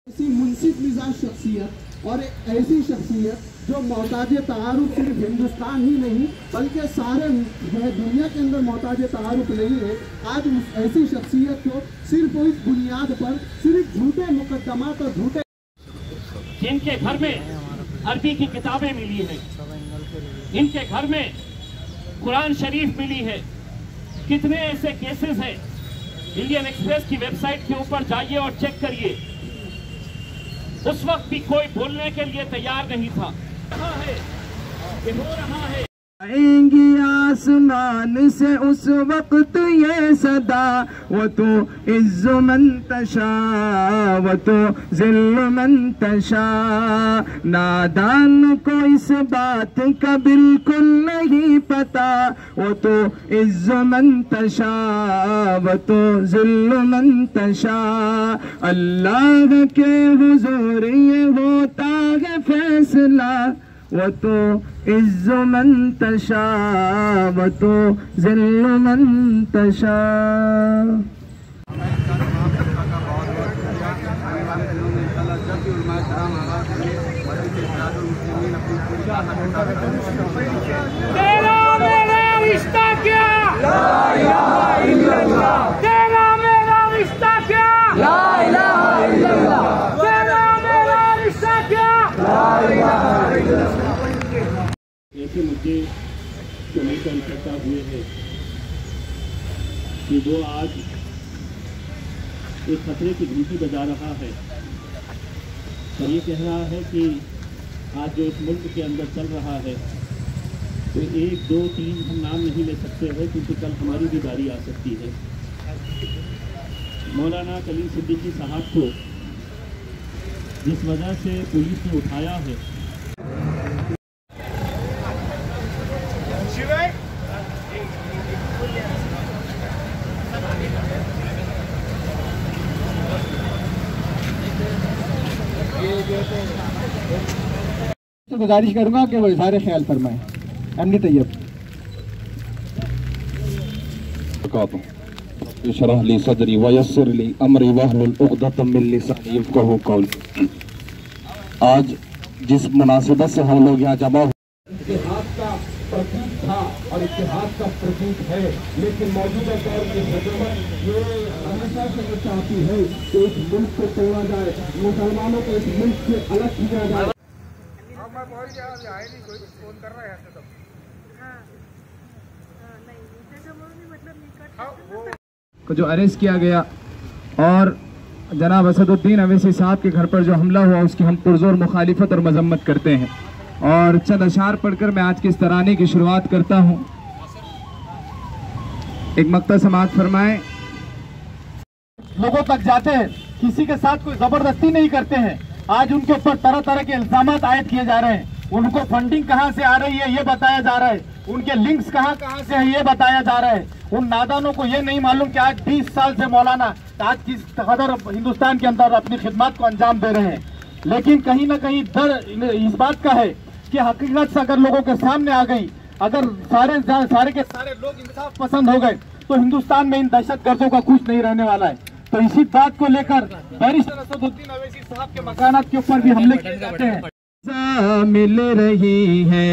ऐसी मुंसिफ मिजाज शख्सियत और एक ऐसी शख्सियत जो मोहताज तारुफ सिर्फ हिंदुस्तान ही नहीं बल्कि सारे दुनिया के अंदर मोहताज तारुफ नहीं है। आज उस ऐसी शख्सियत को सिर्फ इस बुनियाद पर सिर्फ झूठे मुकदमात और झूठे, जिनके घर में अरबी की किताबें मिली है, इनके घर में कुरान शरीफ मिली है, कितने ऐसे केसेस हैं। इंडियन एक्सप्रेस की वेबसाइट के ऊपर जाइए और चेक करिए। उस वक्त भी कोई बोलने के लिए तैयार नहीं था। हो रहा है आएंगी आसमान से उस वक्त ये सदा, वो तो इज़्ज़ु मन तशा वो तो ज़िल्लु मन तशा। नादान को इस बात का बिल्कुल नहीं पता, वो तो इज़्ज़ु मन तशा वो तो ज़िल्लु मन तशा। अल्लाह के हुज़ूर ये होता है फैसला, वो तो इज़्ज़ु मन तशा वो तो ज़िल्लु मन तशा। तेरा मेरा रिश्ता क्या, ला इलाहा इल्लल्लाह। तेरा मेरा रिश्ता क्या, ला इलाहा इल्लल्लाह। तेरा मेरा रिश्ता क्या, ला इलाहा इल्लल्लाह। ऐसे मुद्दे को लेकर इकट्ठा हुए हैं कि वो आज एक खतरे की घंटी बजा रहा है और ये कह रहा है कि आज जो इस मुल्क के अंदर चल रहा है तो 1, 2, 3 हम नाम नहीं ले सकते हैं क्योंकि कल हमारी भी बारी आ सकती है। मौलाना कलीम सिद्दीकी साहब को जिस वजह से पुलिस ने उठाया है, तो गुजारिश करूंगा कि वो इज़हार ख्याल फरमाएं। एमडी तैयब इशरह ली सदरी वयस्सिर ली अमरी वहलुल उक़दतम मिन लिसानी यफ़क़हू क़ौली। आज जिस मुनासिबत से हम लोग यहाँ जमा इतिहास का प्रतीक था और इतिहास का प्रतीक है, लेकिन मौजूदा दौर की हुकूमत ये हमेशा से चाहती है कि इस मुल्क को तोड़ा जाए, मुसलमानों को इस मुल्क से अलग किया जाए। को जो अरेस्ट किया गया और जनाब असदुद्दीन अवैसी साहब के घर पर जो हमला हुआ उसकी हम पुरजोर मुखालिफत और मजम्मत करते हैं। और चंद अशार पढ़कर मैं आज के इस तराने की शुरुआत करता हूँ। एक मक्ता समाअत फरमाएं। लोगों तक जाते हैं, किसी के साथ कोई जबरदस्ती नहीं करते हैं। आज उनके ऊपर तरह तरह के इल्जामात आयद किए जा रहे हैं। उनको फंडिंग कहाँ से आ रही है ये बताया जा रहा है, उनके लिंक्स कहाँ से है ये बताया जा रहा है। उन नादानों को ये नहीं मालूम कि आज 20 साल से मौलाना आज किस कदर हिंदुस्तान के अंदर अपनी खिदमत को अंजाम दे रहे हैं। लेकिन कहीं ना कहीं डर इस बात का है कि हकीकत से अगर लोगों के सामने आ गई, अगर सारे के सारे लोग इंसाफ पसंद हो गए तो हिंदुस्तान में इन दहशतगर्दों का कुछ नहीं रहने वाला है। तो इसी बात को लेकर बैरिस्टर असदुद्दीन अवैसी साहब के मकानात के ऊपर भी हमले किए जाते हैं। मिल रही है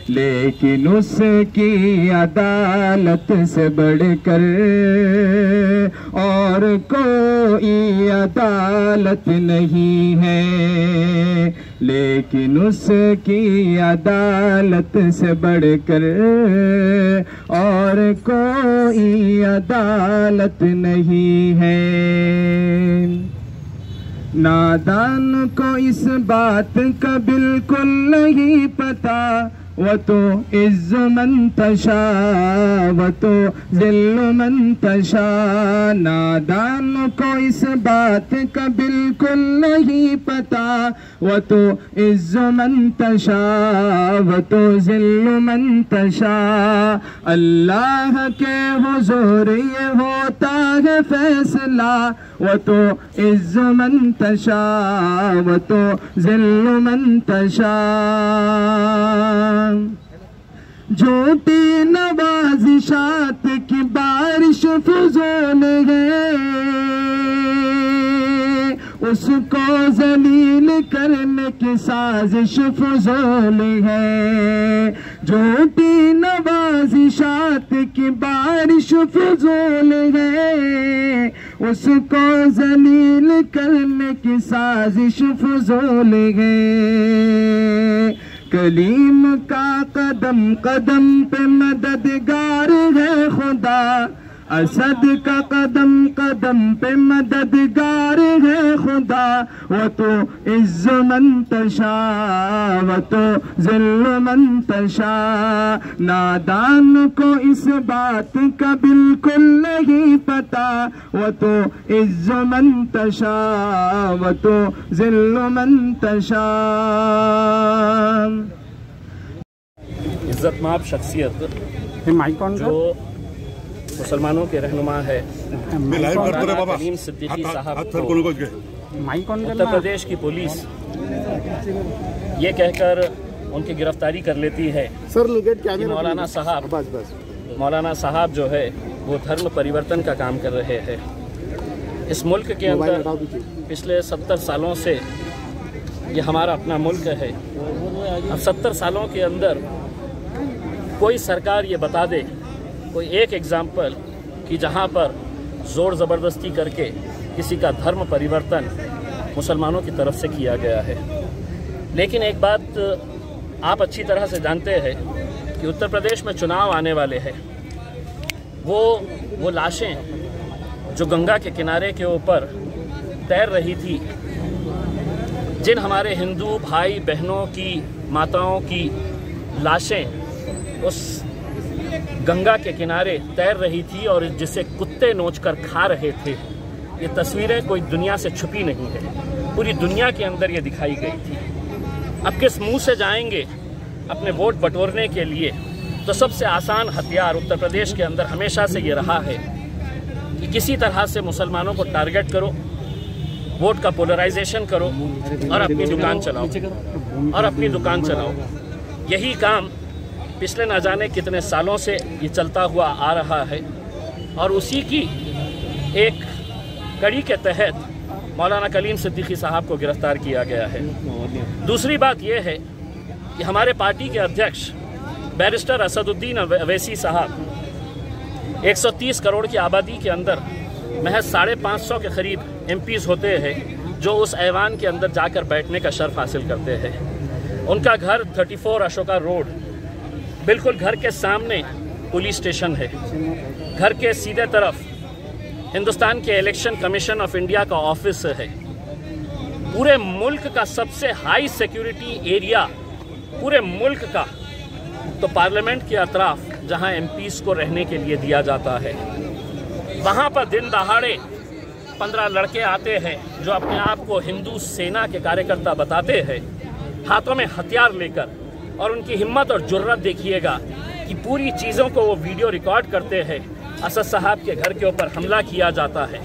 लेकिन उसकी अदालत से बढ़कर और कोई अदालत नहीं है, लेकिन उसकी अदालत से बढ़कर और कोई अदालत नहीं है। नादान को इस बात का बिल्कुल नहीं पता, वो तो इज़्ज़ु मन तशा वो तो ज़िल्लु मन तशा। नादान को इस बात का बिल्कुल नहीं पता, वो तो इज़्ज़ु मन तशा वो तो ज़िल्लु मन तशा। अल्लाह के हुज़ूर ये होता है फैसला, वो तो इज़्ज़ु मन तशा वो तो ज़िल्लु मन तशा। झूठी नवाजिशात की बारिश फुजूल है, उसको जलील करने की साजिश फजूल है। झूठी नवाजिशात की बारिश फजूल है, उसको जलील करने की साजिश फजूल है। कलीम का कदम कदम पे मददगार है खुदा, असद का कदम कदम पे मददगार है खुदा। वो तो इज़्ज़ मन तशा वो तो ज़िल्ल मन तशा। नादान को इस बात का बिल्कुल नहीं पता, वो तो इज़्ज़ मन तशा वो तो ज़िल्ल मन तशा। इज्जतमाब शख्सियत जो मुसलमानों के रहनुमा है मौलाना कलीम सिद्दीकी साहब को उत्तर प्रदेश की पुलिस ये कहकर उनकी गिरफ्तारी कर लेती है कि मौलाना साहब जो है वो धर्म परिवर्तन का काम कर रहे हैं। इस मुल्क के अंदर पिछले 70 सालों से ये हमारा अपना मुल्क है। अब 70 सालों के अंदर कोई सरकार ये बता दे कोई एक एग्जाम्पल कि जहाँ पर ज़ोर ज़बरदस्ती करके किसी का धर्म परिवर्तन मुसलमानों की तरफ से किया गया है। लेकिन एक बात आप अच्छी तरह से जानते हैं कि उत्तर प्रदेश में चुनाव आने वाले हैं। वो लाशें जो गंगा के किनारे के ऊपर तैर रही थी, जिन हमारे हिंदू भाई बहनों की माताओं की लाशें उस गंगा के किनारे तैर रही थी और जिसे कुत्ते नोचकर खा रहे थे, ये तस्वीरें कोई दुनिया से छुपी नहीं है, पूरी दुनिया के अंदर ये दिखाई गई थी। अब किस मुंह से जाएंगे अपने वोट बटोरने के लिए? तो सबसे आसान हथियार उत्तर प्रदेश के अंदर हमेशा से ये रहा है कि किसी तरह से मुसलमानों को टारगेट करो, वोट का पोलराइजेशन करो और अपनी दुकान चलाओ। यही काम पिछले न जाने कितने सालों से ये चलता हुआ आ रहा है और उसी की एक कड़ी के तहत मौलाना कलीम सिद्दीकी साहब को गिरफ्तार किया गया है। दूसरी बात यह है कि हमारे पार्टी के अध्यक्ष बैरिस्टर असदुद्दीन अवैसी साहब 130 करोड़ की आबादी के अंदर महज 550 के करीब एमपीज़ होते हैं जो उस ऐवान के अंदर जाकर बैठने का शर्फ हासिल करते हैं। उनका घर 34 अशोका रोड, बिल्कुल घर के सामने पुलिस स्टेशन है। घर के सीधे तरफ हिंदुस्तान के इलेक्शन कमीशन ऑफ इंडिया का ऑफिस है। पूरे मुल्क का सबसे हाई सिक्योरिटी एरिया पूरे मुल्क का तो पार्लियामेंट के अतराफ जहां एमपीज़ को रहने के लिए दिया जाता है, वहां पर दिन दहाड़े 15 लड़के आते हैं जो अपने आप को हिंदू सेना के कार्यकर्ता बताते हैं, हाथों में हथियार लेकर। और उनकी हिम्मत और जुर्रत देखिएगा कि पूरी चीज़ों को वो वीडियो रिकॉर्ड करते हैं। असद साहब के घर के ऊपर हमला किया जाता है।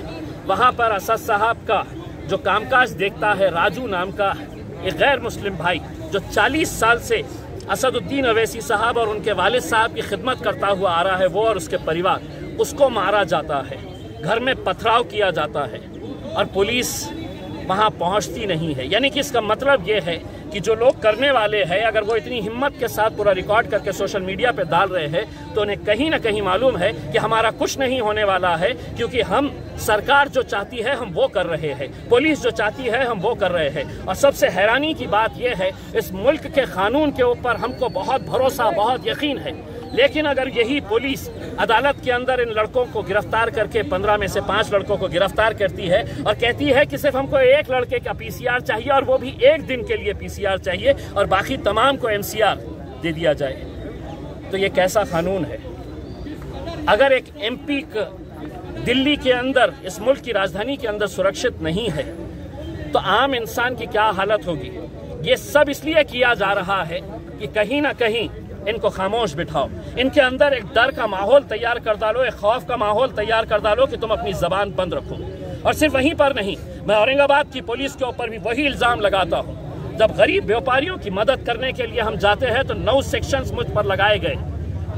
वहाँ पर असद साहब का जो कामकाज देखता है, राजू नाम का एक गैर मुस्लिम भाई जो 40 साल से असदुद्दीन अवैसी साहब और उनके वालिद साहब की खिदमत करता हुआ आ रहा है, वो और उसके परिवार, उसको मारा जाता है, घर में पथराव किया जाता है और पुलिस वहाँ पहुँचती नहीं है। यानी कि इसका मतलब ये है कि जो लोग करने वाले हैं, अगर वो इतनी हिम्मत के साथ पूरा रिकॉर्ड करके सोशल मीडिया पे डाल रहे हैं तो उन्हें कहीं ना कहीं मालूम है कि हमारा कुछ नहीं होने वाला है, क्योंकि हम सरकार जो चाहती है हम वो कर रहे हैं, पुलिस जो चाहती है हम वो कर रहे हैं। और सबसे हैरानी की बात यह है, इस मुल्क के कानून के ऊपर हमको बहुत भरोसा, बहुत यकीन है, लेकिन अगर यही पुलिस अदालत के अंदर इन लड़कों को गिरफ्तार करके 15 में से 5 लड़कों को गिरफ्तार करती है और कहती है कि सिर्फ हमको एक लड़के का पीसीआर चाहिए और वो भी एक दिन के लिए पीसीआर चाहिए और बाकी तमाम को एमसीआर दे दिया जाए, तो ये कैसा कानून है? अगर एक एमपी दिल्ली के अंदर, इस मुल्क की राजधानी के अंदर सुरक्षित नहीं है तो आम इंसान की क्या हालत होगी? ये सब इसलिए किया जा रहा है कि कहीं ना कहीं इनको खामोश बिठाओ, इनके अंदर एक डर का माहौल तैयार कर डालो, एक खौफ का माहौल तैयार कर डालो कि तुम अपनी जबान बंद रखो। और सिर्फ वहीं पर नहीं, मैं औरंगाबाद की पुलिस के ऊपर भी वही इल्जाम लगाता हूँ। जब गरीब व्यापारियों की मदद करने के लिए हम जाते हैं तो 9 सेक्शंस मुझ पर लगाए गए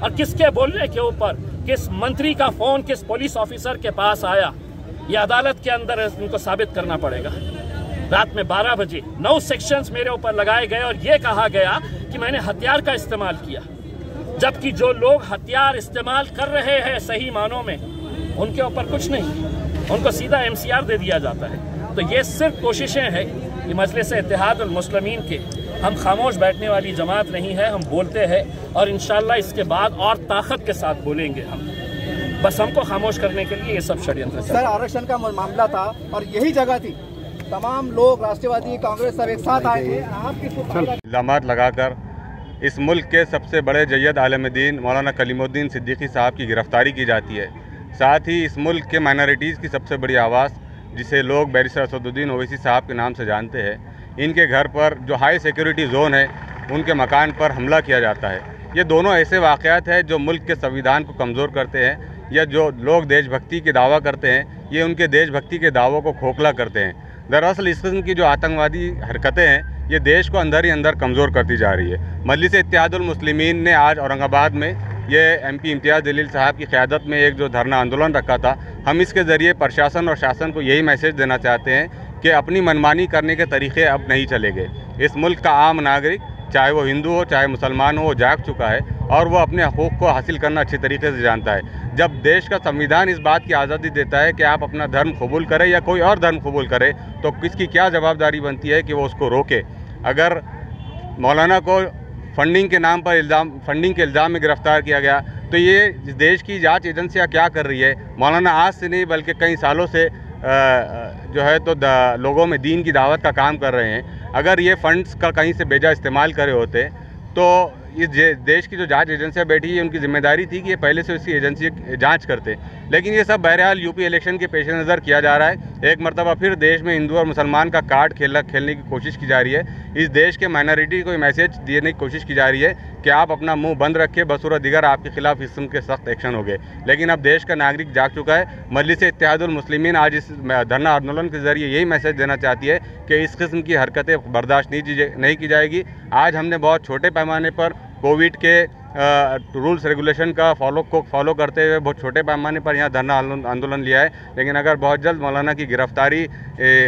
और किसके बोलने के ऊपर, किस मंत्री का फोन किस पुलिस ऑफिसर के पास आया, ये अदालत के अंदर इनको साबित करना पड़ेगा। रात में 12 बजे 9 सेक्शंस मेरे ऊपर लगाए गए और ये कहा गया कि मैंने हथियार का इस्तेमाल किया, जबकि जो लोग हथियार इस्तेमाल कर रहे हैं सही मानों में उनके ऊपर कुछ नहीं, उनको सीधा MCR दे दिया जाता है। तो ये सिर्फ कोशिशें हैं कि मजलिस इत्तेहाद उल मुस्लिमीन के हम खामोश बैठने वाली जमात नहीं है, हम बोलते हैं और इंशाअल्लाह इसके बाद और ताकत के साथ बोलेंगे हम। बस हमको खामोश करने के लिए ये सब षड्यंत्र। सर, आरक्षण का मामला था और यही जगह थी, तमाम लोग राष्ट्रवादी कांग्रेस सब एक साथ आए थे, आप किसको इल्जामात लगाकर इस मुल्क के सबसे बड़े जय्यद आलिम दीन मौलाना कलीमुद्दीन सिद्दीकी साहब की गिरफ्तारी की जाती है। साथ ही इस मुल्क के माइनॉरिटीज़ की सबसे बड़ी आवाज़, जिसे लोग बैरिस्टर असदुद्दीन ओवैसी साहब के नाम से जानते हैं, इनके घर पर जो हाई सिक्योरिटी जोन है उनके मकान पर हमला किया जाता है। ये दोनों ऐसे वाक़यात हैं जो मुल्क के संविधान को कमज़ोर करते हैं, या जो लोग देशभक्ति के दावा करते हैं ये उनके देशभक्ति के दावों को खोखला करते हैं। दरअसल इस किस्म की जो आतंकवादी हरकतें हैं ये देश को अंदर ही अंदर कमज़ोर करती जा रही है। मजलिस इत्तेहादुल मुस्लिमीन ने आज औरंगाबाद में ये MP इम्तियाज़ जलील साहब की क़यादत में एक जो धरना आंदोलन रखा था, हम इसके ज़रिए प्रशासन और शासन को यही मैसेज देना चाहते हैं कि अपनी मनमानी करने के तरीक़े अब नहीं चलेंगे। इस मुल्क का आम नागरिक, चाहे वो हिंदू हो चाहे मुसलमान हो, वो जाग चुका है और वो अपने हकूक़ को हासिल करना अच्छी तरीके से जानता है। जब देश का संविधान इस बात की आज़ादी देता है कि आप अपना धर्म कबूल करें या कोई और धर्म कबूल करे, तो किसकी क्या जवाबदारी बनती है कि वो उसको रोके। अगर मौलाना को फंडिंग के नाम पर फंडिंग के इल्ज़ाम में गिरफ़्तार किया गया, तो ये देश की जांच एजेंसियां क्या कर रही है? मौलाना आज से नहीं बल्कि कई सालों से जो है तो लोगों में दीन की दावत का काम कर रहे हैं। अगर ये फंड्स का कहीं से बेजा इस्तेमाल करे होते तो ये देश की जो जांच एजेंसियां बैठी है उनकी जिम्मेदारी थी कि ये पहले से उसकी एजेंसी जांच करते, लेकिन ये सब बहरहाल यूपी इलेक्शन के पेश नज़र किया जा रहा है। एक मरतबा फिर देश में हिंदू और मुसलमान का कार्ड खेलने की कोशिश की जा रही है। इस देश के माइनॉरिटी को मैसेज देने की कोशिश की जा रही है कि आप अपना मुंह बंद रखें, बसूरत दिगर आपके खिलाफ इस किस्म के सख्त एक्शन हो गए। लेकिन अब देश का नागरिक जाग चुका है। मजलिस इत्तेहादुल मुस्लिमीन आज इस धरना आंदोलन के ज़रिए यही मैसेज देना चाहती है कि इस किस्म की हरकतें बर्दाश्त नहीं की जाएगी। आज हमने बहुत छोटे पैमाने पर कोविड के रूल्स रेगुलेशन का फॉलो करते हुए बहुत छोटे पैमाने पर यहाँ धरना आंदोलन लिया है, लेकिन अगर बहुत जल्द मौलाना की गिरफ्तारी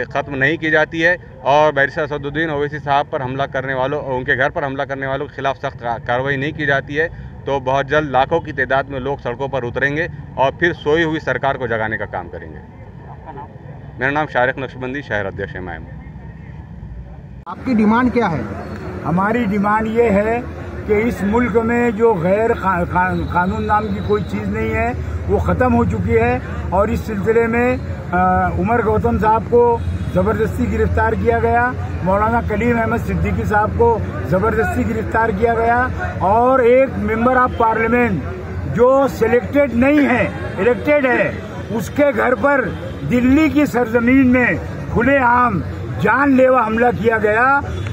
ख़त्म नहीं की जाती है और बैरिस्टर असदुद्दीन ओवैसी साहब पर हमला करने वालों, उनके घर पर हमला करने वालों के खिलाफ सख्त कार्रवाई नहीं की जाती है, तो बहुत जल्द लाखों की तादाद में लोग सड़कों पर उतरेंगे और फिर सोई हुई सरकार को जगाने का काम करेंगे। मेरा नाम शारिक नक्शबंदी, शहर अध्यक्ष MIM। आपकी डिमांड क्या है? हमारी डिमांड ये है कि इस मुल्क में जो गैर कानून नाम की कोई चीज़ नहीं है वो ख़त्म हो चुकी है और इस सिलसिले में उमर गौतम साहब को ज़बरदस्ती गिरफ्तार किया गया, मौलाना कलीम अहमद सिद्दीकी साहब को ज़बरदस्ती गिरफ्तार किया गया और एक मेंबर ऑफ पार्लियामेंट जो सिलेक्टेड नहीं है, इलेक्टेड है, उसके घर पर दिल्ली की सरजमीन में खुलेआम जानलेवा हमला किया गया।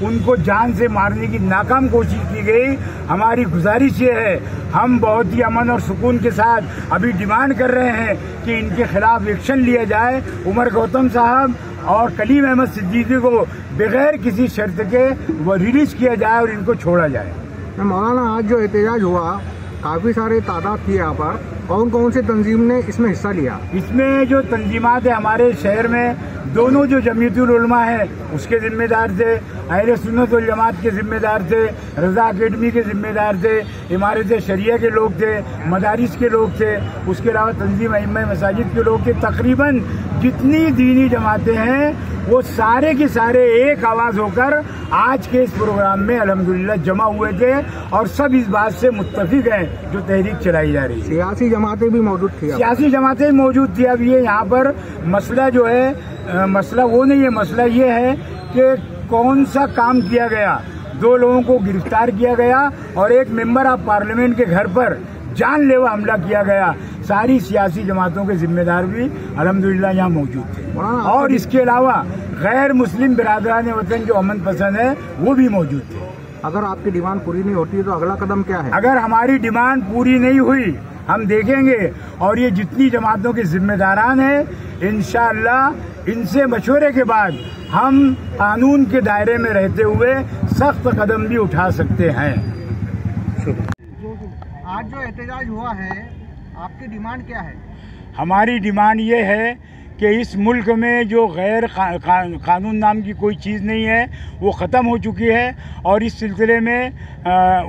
उनको जान से मारने की नाकाम कोशिश की गई। हमारी गुजारिश ये है, हम बहुत ही अमन और सुकून के साथ अभी डिमांड कर रहे हैं कि इनके खिलाफ एक्शन लिया जाए। उमर गौतम साहब और कलीम अहमद सिद्दीकी को बगैर किसी शर्त के वो रिलीज किया जाए और इनको छोड़ा जाए। मौलाना, आज जो एहतजाज हुआ, काफ़ी सारे तादाद थी यहाँ पर, कौन कौन से तंजीम ने इसमें हिस्सा लिया? इसमें जो तंजीमात है हमारे शहर में, दोनों जो जमीयतुल उलमा है उसके जिम्मेदार थे, अहले सुन्नत वल जमात के जिम्मेदार थे, रज़ा अकेडमी के जिम्मेदार थे, इमारत शरिया के लोग थे, मदारिस के लोग थे, उसके अलावा तंजीम अइम्मा मसाजिद के लोग थे। तकरीबन जितनी दीनी जमातें हैं वो सारे के सारे एक आवाज़ होकर आज के इस प्रोग्राम में अल्हम्दुलिल्लाह जमा हुए थे और सब इस बात से मुत्तफिक हैं जो तहरीक चलाई जा रही है। सियासी जमातें भी मौजूद थी, सियासी जमातें मौजूद थी। अब ये यहाँ पर मसला जो है, मसला वो नहीं है, मसला ये है कि कौन सा काम किया गया। 2 लोगों को गिरफ्तार किया गया और एक मेंबर ऑफ पार्लियामेंट के घर पर जानलेवा हमला किया गया। सारी सियासी जमातों के जिम्मेदार भी अल्हम्दुलिल्लाह यहाँ मौजूद थे और इसके अलावा गैर मुस्लिम बिरादरान वतन जो अमन पसंद है वो भी मौजूद थे। अगर आपकी डिमांड पूरी नहीं होती तो अगला कदम क्या है? अगर हमारी डिमांड पूरी नहीं हुई हम देखेंगे और ये जितनी जमातों के जिम्मेदारान हैं इंशाअल्लाह इनसे मशवरे के बाद हम कानून के दायरे में रहते हुए सख्त कदम भी उठा सकते हैं। आज जो एहतजाज हुआ है, आपकी डिमांड क्या है? हमारी डिमांड ये है कि इस मुल्क में जो गैर कानून नाम की कोई चीज़ नहीं है, वो ख़त्म हो चुकी है। और इस सिलसिले में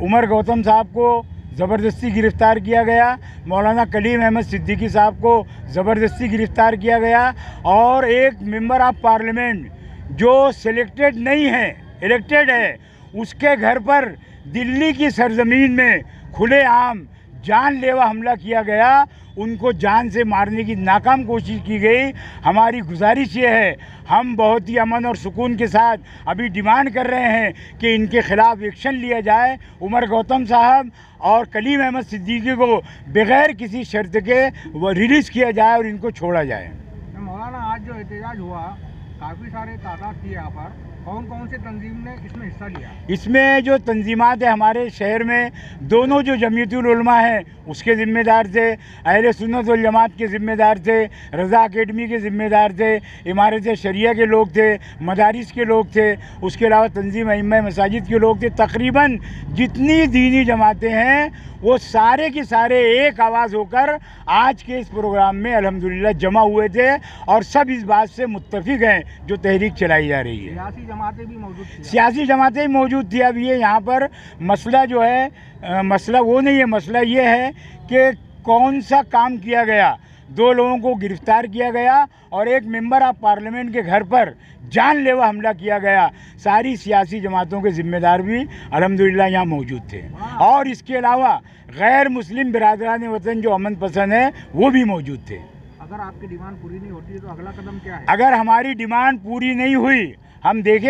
उमर गौतम साहब को ज़बरदस्ती गिरफ़्तार किया गया, मौलाना कलीम अहमद सिद्दीकी साहब को ज़बरदस्ती गिरफ़्तार किया गया, और एक मेंबर ऑफ पार्लियामेंट जो सिलेक्टेड नहीं है, इलेक्टेड है, उसके घर पर दिल्ली की सरजमीन में खुलेआम जानलेवा हमला किया गया। उनको जान से मारने की नाकाम कोशिश की गई। हमारी गुजारिश ये है, हम बहुत ही अमन और सुकून के साथ अभी डिमांड कर रहे हैं कि इनके खिलाफ एक्शन लिया जाए। उमर गौतम साहब और कलीम अहमद सिद्दीकी को बगैर किसी शर्त के वो रिलीज़ किया जाए और इनको छोड़ा जाए। मौलाना, आज जो एहतजाज हुआ, काफ़ी सारे तादाद थी यहाँ पर, कौन कौन से तंजीम ने इसमें हिस्सा लिया? इसमें जो तंजीमात है हमारे शहर में, दोनों जो जमीयतुल उलमा है उसके ज़िम्मेदार थे, अहले सुन्नत वल जमात के ज़िम्मेदार थे, रज़ा अकेडमी के ज़िम्मेदार थे, इमारत शरिया के लोग थे, मदारिस के लोग थे, उसके अलावा तंजीम अइम्मा मसाजिद के लोग थे। तकरीबन जितनी दीनी जमातें हैं वो सारे के सारे एक आवाज़ होकर आज के इस प्रोग्राम में अल्हम्दुलिल्लाह जमा हुए थे, और सब इस बात से मुत्तफिक हैं जो तहरीक चलाई जा रही है। सियासी जमातें भी मौजूद थी? सियासी जमातें भी मौजूद थी। अब ये यहाँ पर मसला जो है, मसला वो नहीं है, मसला ये है कि कौन सा काम किया गया। 2 लोगों को गिरफ्तार किया गया और एक मेंबर ऑफ पार्लियामेंट के घर पर जानलेवा हमला किया गया। सारी सियासी जमातों के ज़िम्मेदार भी अल्हम्दुलिल्लाह यहाँ मौजूद थे, और इसके अलावा गैर मुस्लिम बिरादरान वतन जो अमन पसंद है वो भी मौजूद थे। अगर आपकी डिमांड पूरी नहीं होती तो अगला कदम क्या है? अगर हमारी डिमांड पूरी नहीं हुई, हम देखें